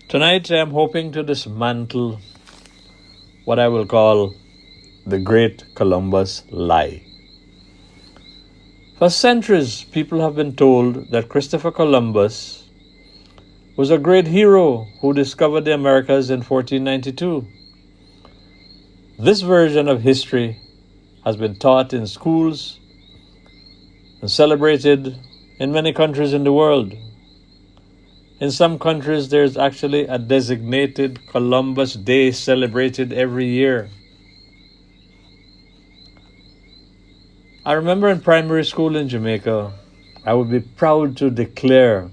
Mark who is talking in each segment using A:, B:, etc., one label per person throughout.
A: Tonight, I'm hoping to dismantle what I will call the Great Columbus Lie. For centuries, people have been told that Christopher Columbus was a great hero who discovered the Americas in 1492. This version of history has been taught in schools and celebrated in many countries in the world. In some countries, there's actually a designated Columbus Day celebrated every year. I remember in primary school in Jamaica, I would be proud to declare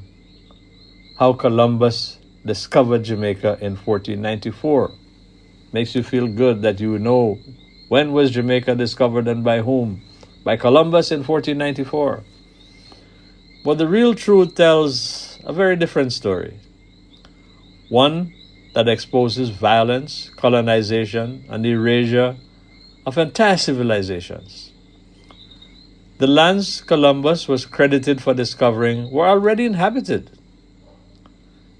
A: how Columbus discovered Jamaica in 1494. Makes you feel good that you know when was Jamaica discovered and by whom. By Columbus in 1494. But the real truth tells a very different story. One that exposes violence, colonization, and the erasure of entire civilizations. The lands Columbus was credited for discovering were already inhabited.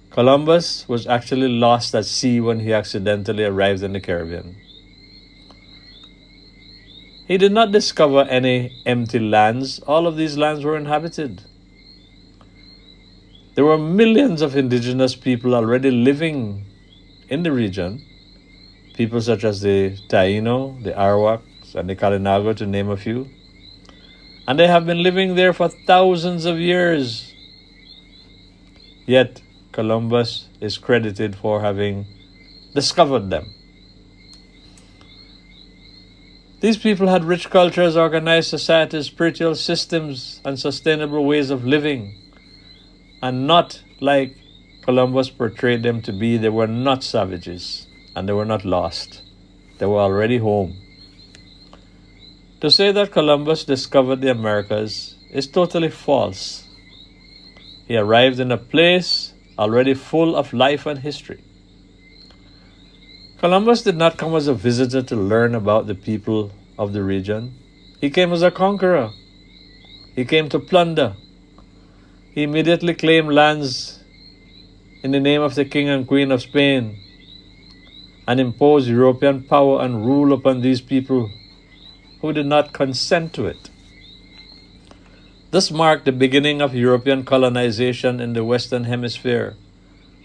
A: Columbus was actually lost at sea when he accidentally arrived in the Caribbean. He did not discover any empty lands. All of these lands were inhabited. There were millions of indigenous people already living in the region, people such as the Taino, the Arawaks, and the Kalinago, to name a few. And they have been living there for thousands of years. Yet, Columbus is credited for having discovered them. These people had rich cultures, organized societies, spiritual systems, and sustainable ways of living. And not like Columbus portrayed them to be, they were not savages and they were not lost. They were already home. To say that Columbus discovered the Americas is totally false. He arrived in a place already full of life and history. Columbus did not come as a visitor to learn about the people of the region. He came as a conqueror. He came to plunder. He immediately claimed lands in the name of the King and Queen of Spain and imposed European power and rule upon these people who did not consent to it. This marked the beginning of European colonization in the Western Hemisphere,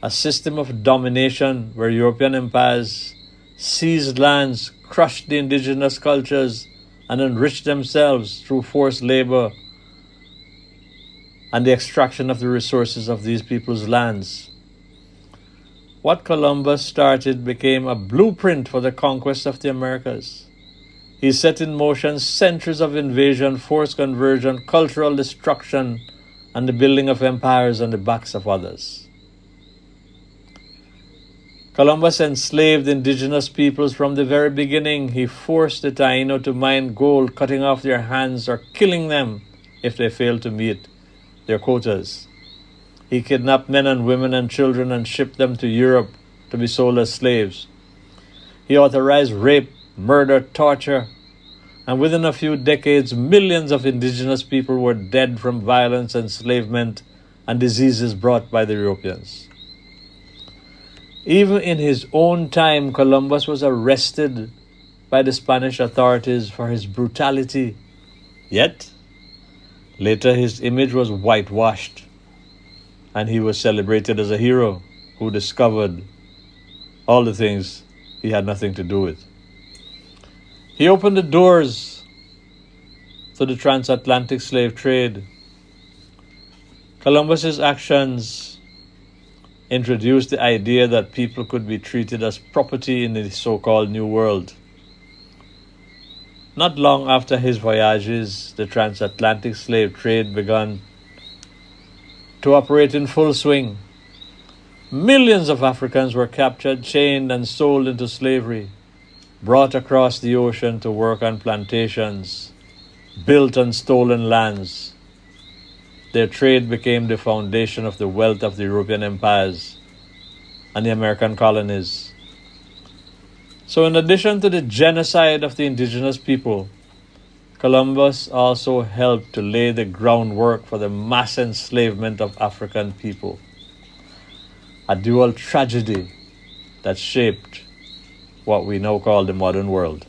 A: a system of domination where European empires seized lands, crushed the indigenous cultures, and enriched themselves through forced labor and the extraction of the resources of these people's lands. What Columbus started became a blueprint for the conquest of the Americas. He set in motion centuries of invasion, forced conversion, cultural destruction, and the building of empires on the backs of others. Columbus enslaved indigenous peoples from the very beginning. He forced the Taino to mine gold, cutting off their hands or killing them if they failed to meet their quotas. He kidnapped men and women and children and shipped them to Europe to be sold as slaves. He authorized rape, murder, torture, and within a few decades, millions of indigenous people were dead from violence, enslavement, and diseases brought by the Europeans. Even in his own time, Columbus was arrested by the Spanish authorities for his brutality. Yet, later his image was whitewashed, and he was celebrated as a hero who discovered all the things he had nothing to do with. He opened the doors to the transatlantic slave trade. Columbus's actions introduced the idea that people could be treated as property in the so-called New World. Not long after his voyages, the transatlantic slave trade began to operate in full swing. Millions of Africans were captured, chained, and sold into slavery, brought across the ocean to work on plantations, built on stolen lands. Their trade became the foundation of the wealth of the European empires and the American colonies. So in addition to the genocide of the indigenous people, Columbus also helped to lay the groundwork for the mass enslavement of African people. a dual tragedy that shaped what we now call the modern world.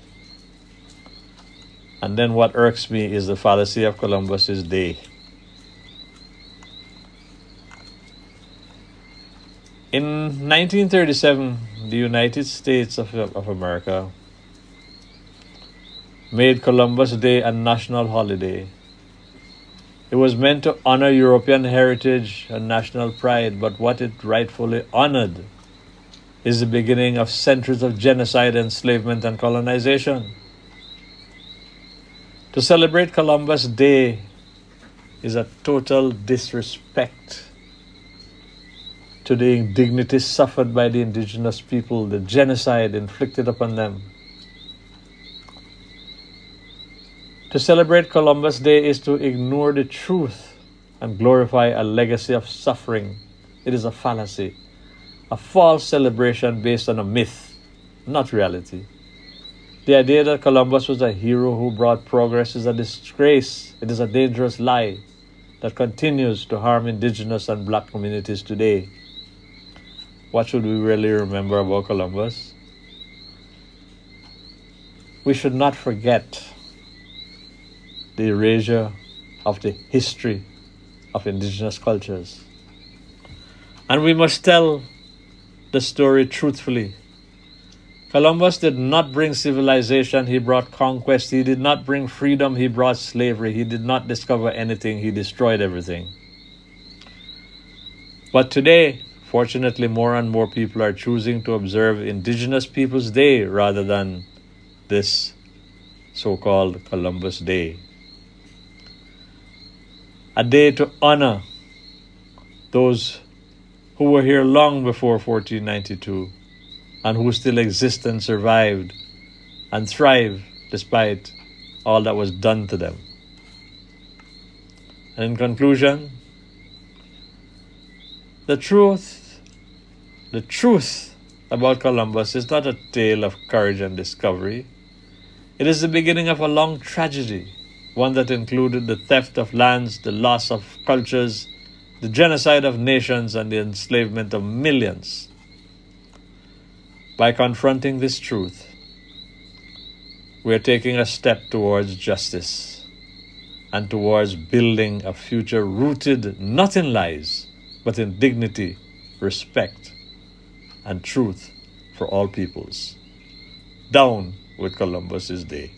A: And then what irks me is the fallacy of Columbus's day. In 1937, the United States of America made Columbus Day a national holiday. It was meant to honor European heritage and national pride, but what it rightfully honored is the beginning of centuries of genocide, enslavement, and colonization. To celebrate Columbus Day is a total disrespect to the indignities suffered by the indigenous people, the genocide inflicted upon them. To celebrate Columbus Day is to ignore the truth and glorify a legacy of suffering. It is a fallacy, a false celebration based on a myth, not reality. The idea that Columbus was a hero who brought progress is a disgrace. It is a dangerous lie that continues to harm indigenous and black communities today. What should we really remember about Columbus? We should not forget the erasure of the history of indigenous cultures. And we must tell the story truthfully. Columbus did not bring civilization, he brought conquest. He did not bring freedom, he brought slavery. He did not discover anything, he destroyed everything. But today, fortunately, more and more people are choosing to observe Indigenous Peoples Day rather than this so-called Columbus Day. A day to honor those who were here long before 1492 and who still exist and survived and thrive despite all that was done to them. And in conclusion, the truth about Columbus is not a tale of courage and discovery. It is the beginning of a long tragedy, one that included the theft of lands, the loss of cultures, the genocide of nations, and the enslavement of millions. By confronting this truth, we are taking a step towards justice and towards building a future rooted not in lies, but in dignity, respect, and truth for all peoples. Down with Columbus's Day.